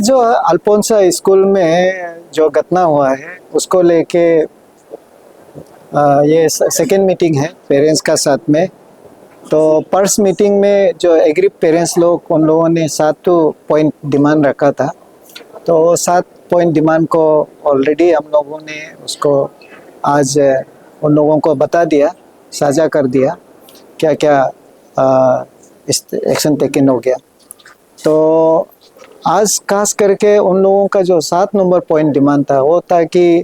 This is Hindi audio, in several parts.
जो अल्फोंसा स्कूल में जो घटना हुआ है उसको लेके ये सेकेंड मीटिंग है पेरेंट्स का साथ में। तो फर्स्ट मीटिंग में जो एग्री पेरेंट्स लोग उन लोगों ने 7 पॉइंट डिमांड रखा था। तो 7 पॉइंट डिमांड को ऑलरेडी हम लोगों ने उसको आज उन लोगों को बता दिया, साझा कर दिया क्या क्या इस एक्शन टेकन हो गया। तो आज खास करके उन लोगों का जो 7 नंबर पॉइंट डिमांड था वो था कि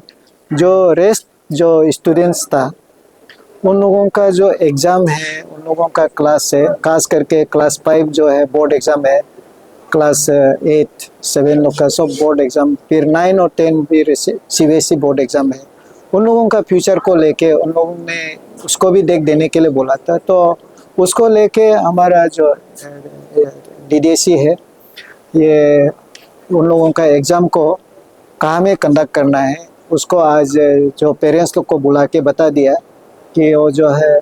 जो रेस्ट जो स्टूडेंट्स था उन लोगों का जो एग्ज़ाम है, उन लोगों का क्लास है, खास करके क्लास 5 जो है बोर्ड एग्ज़ाम है, क्लास 8 7 लोग का सब बोर्ड एग्ज़ाम, फिर 9 और 10 फिर CBSE बोर्ड एग्ज़ाम है। उन लोगों का फ्यूचर को लेके उन लोगों ने उसको भी देख देने के लिए बोला था। तो उसको लेके हमारा जो DDSE है, ये उन लोगों का एग्ज़ाम को कहाँ में कंडक्ट करना है उसको आज जो पेरेंट्स लोग को बुला के बता दिया कि वो जो है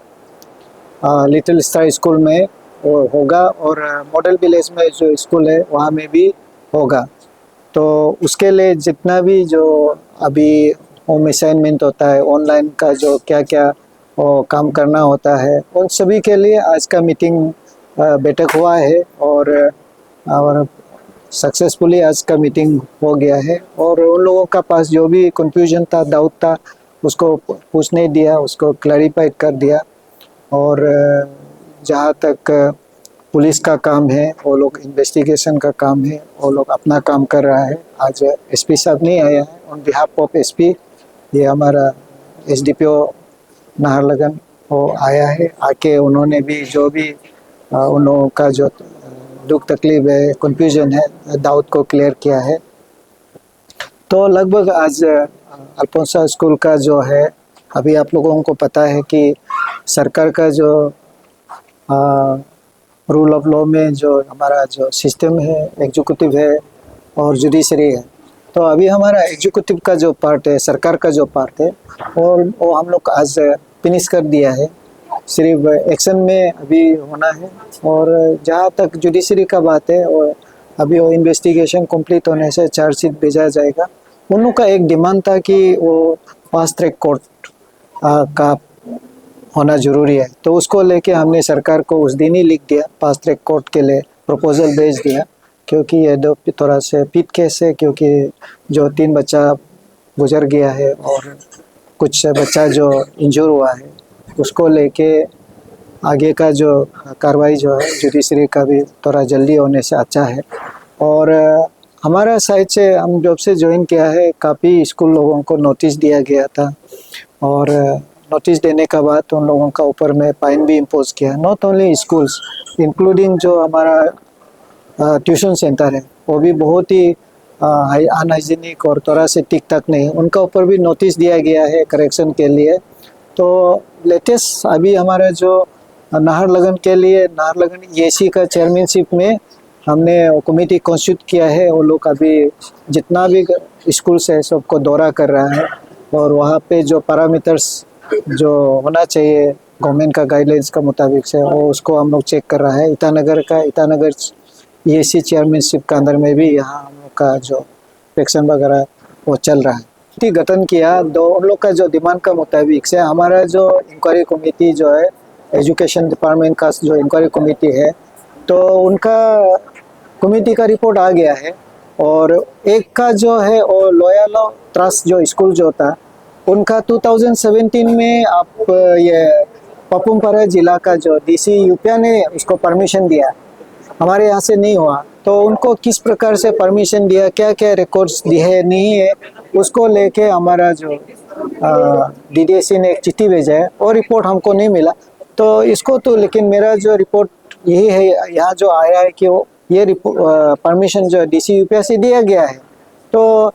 लिटिल स्टार स्कूल में वो होगा और मॉडल विलेज में जो स्कूल है वहाँ में भी होगा। तो उसके लिए जितना भी जो अभी होम असाइनमेंट होता है, ऑनलाइन का जो क्या क्या वो काम करना होता है, उन सभी के लिए आज का मीटिंग बैठक हुआ है और सक्सेसफुली आज का मीटिंग हो गया है। और उन लोगों का पास जो भी कंफ्यूजन था, डाउट था, उसको पूछने दिया, उसको क्लैरिफाई कर दिया। और जहाँ तक पुलिस का काम है, वो लोग इन्वेस्टिगेशन का काम है, वो लोग अपना काम कर रहा है। आज SP साहब नहीं आया है, ऑन बिहाफ ऑफ SP ये हमारा SDPO नाहरलगन वो आया है। आके उन्होंने भी जो भी उन लोगों का जो दुख तकलीफ है, कंफ्यूजन है, डाउट को क्लियर किया है। तो लगभग आज अल्फोंसा स्कूल का जो है, अभी आप लोगों को पता है कि सरकार का जो रूल ऑफ लॉ में जो हमारा जो सिस्टम है, एग्जीक्यूटिव है और जुडिशरी है। तो अभी हमारा एग्जीक्यूटिव का जो पार्ट है, सरकार का जो पार्ट है, और वो हम लोग आज फिनिश कर दिया है। सिर्फ एक्शन में अभी होना है। और जहाँ तक जुडिशरी का बात है, और अभी वो इन्वेस्टिगेशन कंप्लीट होने से चार्जशीट भेजा जाएगा। उन लोग का एक डिमांड था कि वो फास्ट ट्रैक कोर्ट का होना ज़रूरी है। तो उसको लेके हमने सरकार को उस दिन ही लिख दिया, फास्ट ट्रैक कोर्ट के लिए प्रपोजल भेज दिया, क्योंकि ये थोड़ा से पीट केस है, क्योंकि जो 3 बच्चा गुजर गया है और कुछ बच्चा जो इंजर हुआ है, उसको लेके आगे का जो कार्रवाई जो है जुडिशरी का भी थोड़ा जल्दी होने से अच्छा है। और हमारा साइड से हम जब से ज्वाइन किया है, काफ़ी स्कूल लोगों को नोटिस दिया गया था, और नोटिस देने का बाद उन लोगों का ऊपर में फाइन भी इम्पोज किया। नॉट ओनली स्कूल्स, इंक्लूडिंग जो हमारा ट्यूशन सेंटर है, वो भी बहुत ही अनहाइजीनिक और थोड़ा से ठीक ठाक नहीं, उनका ऊपर भी नोटिस दिया गया है करेक्शन के लिए। तो लेटेस्ट अभी हमारा जो नाहरलगन के लिए, नाहरलगन EAC का चेयरमैनशिप में हमने कमेटी कॉन्स्टिट्यूट किया है। वो लोग अभी जितना भी स्कूल्स है सबको दौरा कर रहा है, और वहाँ पे जो पैरामीटर्स जो होना चाहिए गवर्नमेंट का गाइडलाइंस का मुताबिक से, वो उसको हम लोग चेक कर रहा है। ईटानगर EAC चेयरमैनशिप के अंदर में भी यहाँ हम लोग का जो इंस्पेक्शन वगैरह वो चल रहा है। गठन किया उन लोग का जो डिमांड का मुताबिक से हमारा जो इंक्वायरी कमेटी जो है, एजुकेशन डिपार्टमेंट का जो इंक्वायरी कमेटी है, तो उनका कमेटी का रिपोर्ट आ गया है। और एक का जो है वो लोयाला ट्रस्ट जो स्कूल जो था, उनका 2017 में आप ये पपुमपारा जिला का जो DC यूपिया ने उसको परमिशन दिया, हमारे यहाँ से नहीं हुआ। तो उनको किस प्रकार से परमिशन दिया, क्या क्या रिकॉर्ड्स दिए नहीं है, उसको लेके हमारा जो DDSE ने एक चिट्ठी भेजा है, और रिपोर्ट हमको नहीं मिला। तो इसको तो, लेकिन मेरा जो रिपोर्ट यही है, यहाँ जो आया है कि वो ये परमिशन जो DC यूपिया से दिया गया है। तो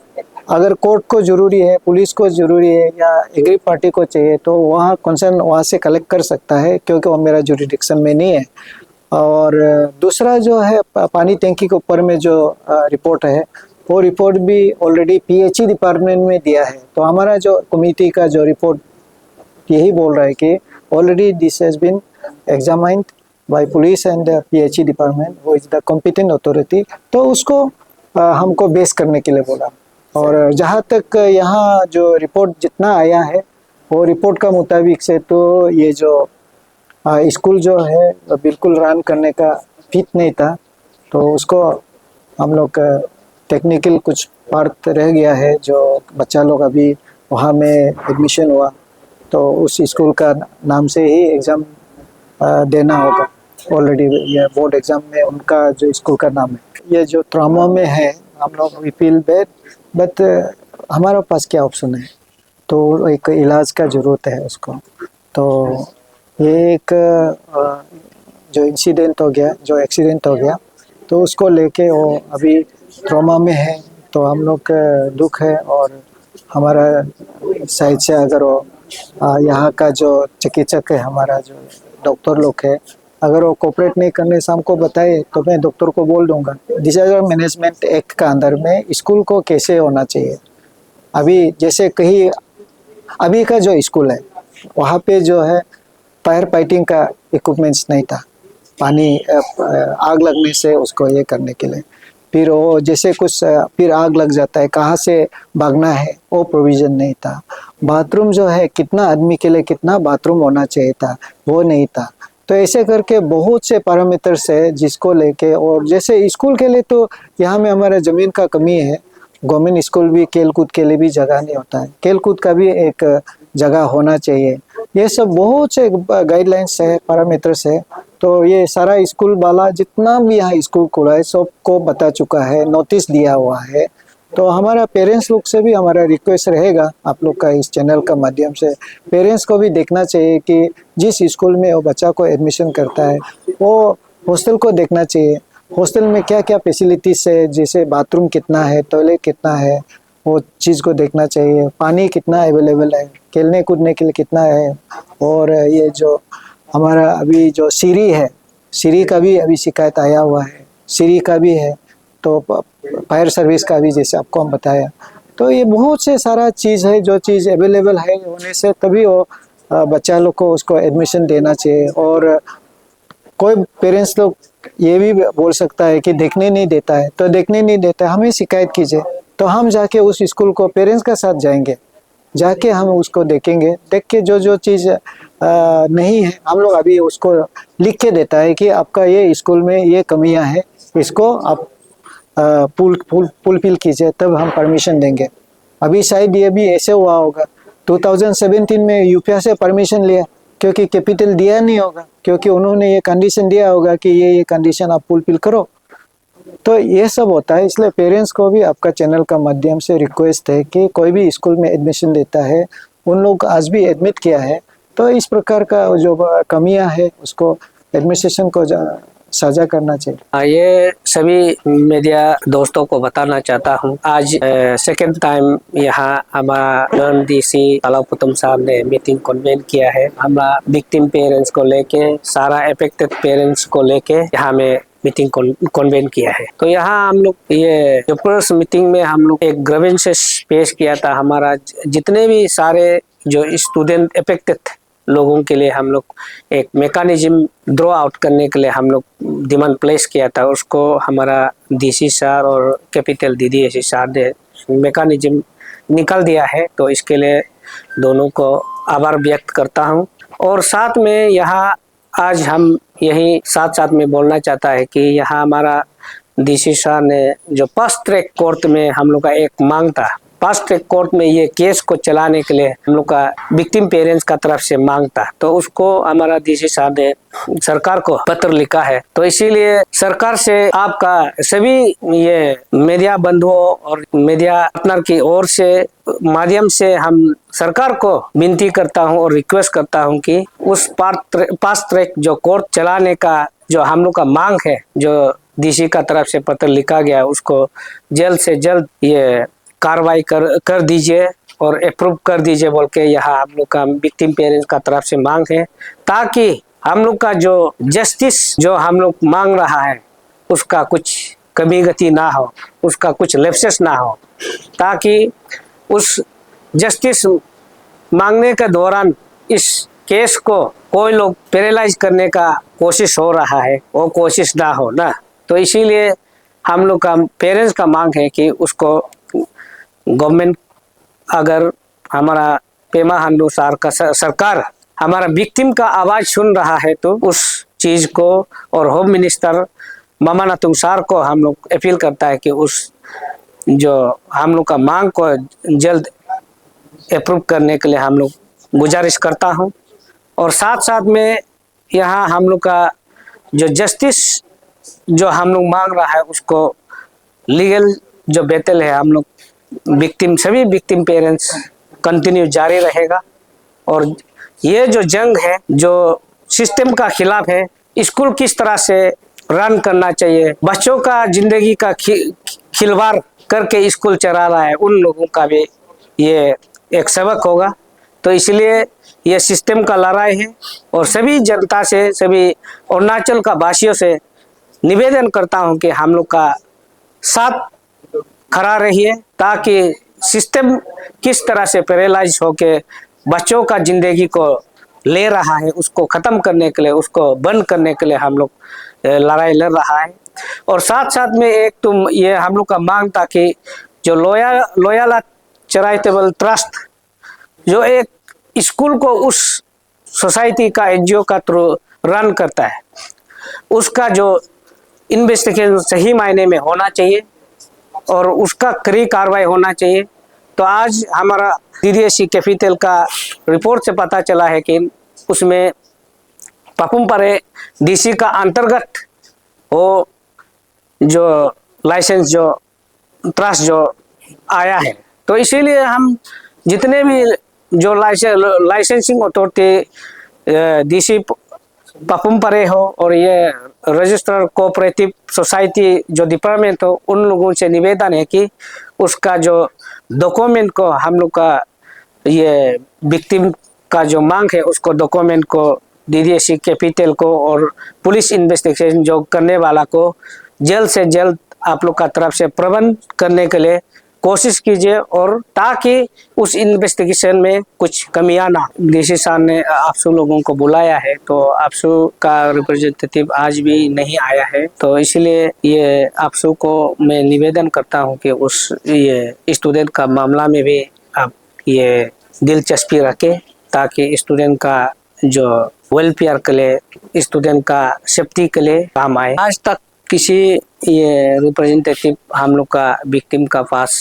अगर कोर्ट को ज़रूरी है, पुलिस को ज़रूरी है, या एग्री पार्टी को चाहिए, तो वहाँ कंसर्न वहाँ से कलेक्ट कर सकता है, क्योंकि वो मेरा जुरिडिक्शन में नहीं है। और दूसरा जो है पानी टंकी के ऊपर में जो रिपोर्ट है, वो रिपोर्ट भी ऑलरेडी PHE डिपार्टमेंट में दिया है। तो हमारा जो कमेटी का जो रिपोर्ट यही बोल रहा है कि already this has been examined by police and PHE department, वो इज द कॉम्पिटेंट अथॉरिटी। तो उसको हमको बेस करने के लिए बोला। और जहाँ तक यहाँ जो रिपोर्ट जितना आया है वो रिपोर्ट का मुताबिक से तो ये जो स्कूल जो है बिल्कुल रन करने का फिट नहीं था। तो उसको हम लोग टेक्निकल कुछ पार्ट रह गया है जो बच्चा लोग अभी वहाँ में एडमिशन हुआ तो उस स्कूल का नाम से ही एग्ज़ाम देना होगा। ऑलरेडी ये बोर्ड एग्ज़ाम में उनका जो स्कूल का नाम है। ये जो ट्रॉमा में है हम लोग वी फील बैड बट हमारे पास क्या ऑप्शन है, तो एक इलाज का ज़रूरत है उसको। तो ये एक जो इंसिडेंट हो गया, जो एक्सीडेंट हो गया, तो उसको लेके वो अभी ट्रॉमा में है। तो हम लोग का दुख है और हमारा साइड से अगर वो यहाँ का जो चिकित्सक है, हमारा जो डॉक्टर लोग है, अगर वो कोऑपरेट नहीं करने से हमको बताए तो मैं डॉक्टर को बोल दूंगा। डिजास्टर मैनेजमेंट एक्ट का अंदर में स्कूल को कैसे होना चाहिए। अभी जैसे कहीं अभी का जो स्कूल है वहाँ पे जो है फायर फाइटिंग का इक्विपमेंट्स नहीं था, पानी आग लगने से उसको ये करने के लिए। फिर वो जैसे कुछ फिर आग लग जाता है, कहाँ से भागना है वो प्रोविज़न नहीं था। बाथरूम जो है कितना आदमी के लिए कितना बाथरूम होना चाहिए था वो नहीं था। तो ऐसे करके बहुत से पैरामीटर्स है जिसको लेके, और जैसे स्कूल के लिए तो यहाँ में हमारा ज़मीन का कमी है। गवर्नमेंट स्कूल भी खेल कूद के लिए भी जगह नहीं होता है, खेल कूद का भी एक जगह होना चाहिए। ये सब बहुत से गाइडलाइंस है, पैरामीटर्स है। तो ये सारा स्कूल वाला जितना भी यहाँ स्कूल खुला है सबको बता चुका है, नोटिस दिया हुआ है। तो हमारा पेरेंट्स लोग से भी हमारा रिक्वेस्ट रहेगा आप लोग का इस चैनल का माध्यम से, पेरेंट्स को भी देखना चाहिए कि जिस स्कूल में वो बच्चा को एडमिशन करता है वो हॉस्टल को देखना चाहिए। हॉस्टल में क्या क्या फैसिलिटीज़ है, जैसे बाथरूम कितना है, टॉयलेट कितना है, वो चीज़ को देखना चाहिए। पानी कितना अवेलेबल है, खेलने कूदने के लिए कितना है। और ये जो हमारा अभी जो सीढ़ी है, सीढ़ी का भी अभी शिकायत आया हुआ है, सीढ़ी का भी है। तो फायर सर्विस का भी जैसे आपको हम बताया। तो ये बहुत से सारा चीज़ है, जो चीज़ अवेलेबल है होने से तभी वो बच्चा लोग को उसको एडमिशन देना चाहिए। और कोई पेरेंट्स लोग ये भी बोल सकता है कि देखने नहीं देता है, तो देखने नहीं देता है हमें शिकायत कीजिए, तो हम जाके उस स्कूल को पेरेंट्स के साथ जाएंगे, जाके हम उसको देखेंगे। देख के जो जो चीज़ नहीं है हम लोग अभी उसको लिख के देता है कि आपका ये स्कूल में ये कमियां हैं, इसको आप फुलफिल कीजिए, तब हम परमिशन देंगे। अभी शायद ये भी ऐसे हुआ होगा 2017 में यूपीए से परमिशन लिया क्योंकि कैपिटल दिया नहीं होगा, क्योंकि उन्होंने ये कंडीशन दिया होगा कि ये कंडीशन आप फुलफिल करो। तो ये सब होता है। इसलिए पेरेंट्स को भी आपका चैनल का माध्यम से रिक्वेस्ट है कि कोई भी स्कूल में एडमिशन देता है, उन लोग आज भी एडमिट किया है, तो इस प्रकार का जो कमियां है उसको एडमिनिस्ट्रेशन को साझा करना चाहिए। ये सभी मीडिया दोस्तों को बताना चाहता हूँ, आज सेकेंड टाइम यहाँ हमारा डीसी कलापुतम साहब ने मीटिंग कन्वेन किया है। हमारा विक्टिम पेरेंट्स को लेके, सारा अफेक्टेड पेरेंट्स को लेके यहाँ में मीटिंग कन्वेन किया है। तो यहाँ हम लोग ये जो प्रेस मीटिंग में हम लोग एक ग्रीवेंसेस पेश किया था। हमारा जितने भी सारे जो स्टूडेंट अफेक्टेड लोगों के लिए हम लोग एक मैकेनिज्म ड्रॉ आउट करने के लिए हम लोग डिमांड प्लेस किया था। उसको हमारा डीसी सर और कैपिटल DDSE सर ने मैकेनिज्म निकाल दिया है। तो इसके लिए दोनों को आभार व्यक्त करता हूँ। और साथ में यहाँ आज हम यही साथ साथ में बोलना चाहता है कि यहाँ हमारा डीसी सर ने जो फास्ट ट्रैक कोर्ट में हम लोग का एक मांग था, फास्ट ट्रैक कोर्ट में ये केस को चलाने के लिए हम लोग का विक्टिम पेरेंट्स का तरफ से मांग था, तो उसको हमारा डीसी साहब ने सरकार को पत्र लिखा है। तो इसीलिए सरकार से आपका सभी ये मीडिया बंधुओं और मीडिया पार्टनर की ओर से माध्यम से हम सरकार को विनती करता हूं और रिक्वेस्ट करता हूं कि उस फास्ट ट्रैक जो कोर्ट चलाने का जो हम लोग का मांग है, जो डीसी का तरफ से पत्र लिखा गया, उसको जल्द से जल्द ये कार्रवाई कर दीजिए और अप्रूव कर दीजिए बोल के यहाँ हम लोग का विक्टिम पेरेंट्स का तरफ से मांग है, ताकि हम लोग का जो जस्टिस जो हम लोग मांग रहा है उसका कुछ कमी गति ना हो, उसका कुछ लैप्सेस ना हो, ताकि उस जस्टिस मांगने के दौरान इस केस को कोई लोग पैरालाइज करने का कोशिश हो रहा है, वो कोशिश ना हो ना। तो इसीलिए हम लोग का पेरेंट्स का मांग है कि उसको गवर्नमेंट अगर हमारा पेमा खांडू सरकार हमारा विक्टिम का आवाज सुन रहा है तो उस चीज को, और होम मिनिस्टर मामा नातुंग सार को हम लोग अपील करता है कि उस जो हम लोग का मांग को जल्द अप्रूव करने के लिए हम लोग गुजारिश करता हूं। और साथ साथ में यहाँ हम लोग का जो जस्टिस जो हम लोग मांग रहा है उसको लीगल जो बैटल है हम लोग विक्टिम सभी विक्टिम पेरेंट्स कंटिन्यू जारी रहेगा। और ये जो जंग है जो सिस्टम का खिलाफ है, स्कूल किस तरह से रन करना चाहिए, बच्चों का जिंदगी का खिलवाड़ करके स्कूल चला रहा है, उन लोगों का भी ये एक सबक होगा। तो इसलिए ये सिस्टम का लड़ाई है और सभी जनता से, सभी अरुणाचल का वासियों से निवेदन करता हूं कि हम लोग का साथ खड़ा रहिए ताकि सिस्टम किस तरह से पैरालाइज होके बच्चों का जिंदगी को ले रहा है उसको खत्म करने के लिए, उसको बंद करने के लिए हम लोग लड़ाई लड़ रहा है। और साथ साथ में एक तुम ये हम लोग का मांग था कि जो लोयाला चैरिटेबल ट्रस्ट जो एक स्कूल को उस सोसाइटी का एनजीओ का थ्रू रन करता है, उसका जो इन्वेस्टिगेशन सही मायने में होना चाहिए और उसका कड़ी कार्रवाई होना चाहिए। तो आज हमारा DDSC कैपिटल का रिपोर्ट से पता चला है कि उसमें पापुमपारे DC का अंतर्गत वो जो लाइसेंस जो ट्रस्ट जो आया है, तो इसीलिए हम जितने भी जो लाइसेंसिंग अथॉरिटी DC पापुमपारे हो और ये रजिस्टर्ड कोऑपरेटिव सोसाइटी जो डिपार्टमेंट हो, उन लोगों से निवेदन है कि उसका जो डॉक्यूमेंट को हम लोग का ये विक्टिम का जो मांग है उसको डॉक्यूमेंट को DDSC कैपिटल को और पुलिस इन्वेस्टिगेशन जो करने वाला को जल्द से जल्द आप लोग का तरफ से प्रबंध करने के लिए कोशिश कीजिए, और ताकि उस इन्वेस्टिगेशन में कुछ कमियां ना। DC साहब ने आप सब लोगों को बुलाया है, तो आप सब का रिप्रेजेंटेटिव आज भी नहीं आया है, तो इसलिए ये आप सब को मैं निवेदन करता हूं कि उस ये स्टूडेंट का मामला में भी आप ये दिलचस्पी रखें ताकि स्टूडेंट का जो वेलफेयर के लिए, स्टूडेंट का सेफ्टी के लिए काम आए। आज तक किसी ये रिप्रेजेंटेटिव हम लोग का विक्टिम का पास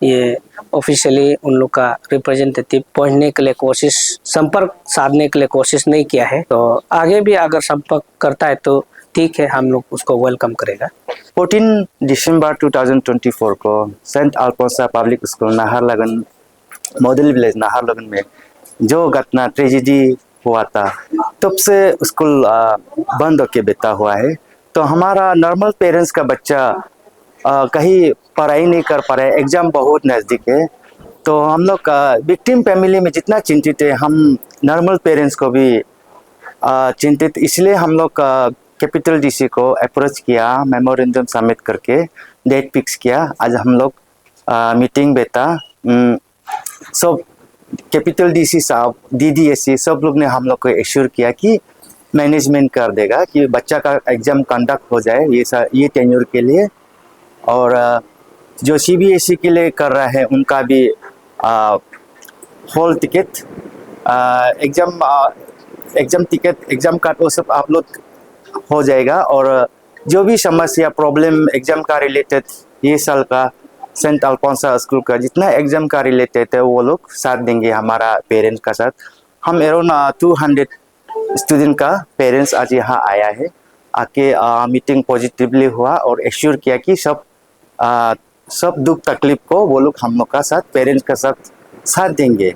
ये ऑफिशियली उन लोग का रिप्रेजेंटेटिव पहुंचने के लिए कोशिश, संपर्क साधने के लिए कोशिश नहीं किया है। तो आगे भी अगर संपर्क करता है तो ठीक है, हम लोग उसको वेलकम करेगा। 14 दिसंबर 2024 को saint Alphonsa public school Naharlagun model village Naharlagun में जो घटना ट्रेजेडी हुआ था, तब से स्कूल बंद होके बैठा हुआ है। तो हमारा नॉर्मल पेरेंट्स का बच्चा कहीं पढ़ाई नहीं कर पा रहे, एग्जाम बहुत नज़दीक है। तो हम लोग विक्टिम फैमिली में जितना चिंतित है, हम नॉर्मल पेरेंट्स को भी चिंतित, इसलिए हम लोग कैपिटल DC को अप्रोच किया, मेमोरेंडम सबमिट करके डेट फिक्स किया। आज हम लोग मीटिंग बैठा, सब कैपिटल DC साहब, DDSC सब लोग ने हम लोग को एश्योर किया कि मैनेजमेंट कर देगा कि बच्चा का एग्जाम कंडक्ट हो जाए ये टेन्योर के लिए। और जो CBSE के लिए कर रहा है उनका भी hall ticket, exam ticket, exam card वो सब आप लोग हो जाएगा। और जो भी समस्या प्रॉब्लम एग्जाम का रिलेटेड ये साल का सेंट अल्फोंसा स्कूल का जितना एग्जाम का रिलेटेड है वो लोग साथ देंगे हमारा पेरेंट्स का साथ। हम अराउंड 200 स्टूडेंट का पेरेंट्स आज यहाँ आया है, आके मीटिंग पॉजिटिवली हुआ और एश्योर किया कि सब दुख तकलीफ को वो लोग हम लोग का साथ पेरेंट्स का साथ देंगे।